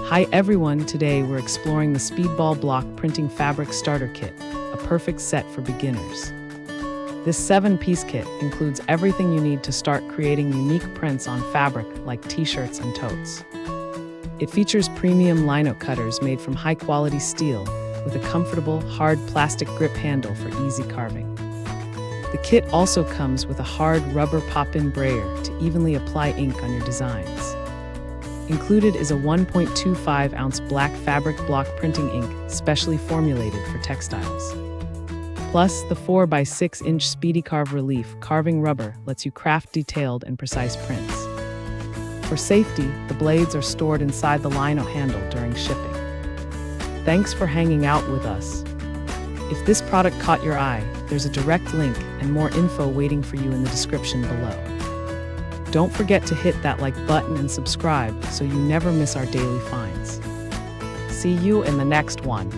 Hi everyone, today we're exploring the Speedball block printing fabric starter kit, a perfect set for beginners. This 7-piece kit includes everything you need to start creating unique prints on fabric like t-shirts and totes. It features premium lino cutters made from high-quality steel with a comfortable, hard plastic grip handle for easy carving. The kit also comes with a hard rubber pop-in brayer to evenly apply ink on your designs. Included is a 1.25-ounce black fabric block printing ink specially formulated for textiles. Plus, the 4x6-inch Speedy-Carve relief carving rubber lets you craft detailed and precise prints. For safety, the blades are stored inside the lino handle during shipping. Thanks for hanging out with us. If this product caught your eye, there's a direct link and more info waiting for you in the description below. Don't forget to hit that like button and subscribe so you never miss our daily finds. See you in the next one.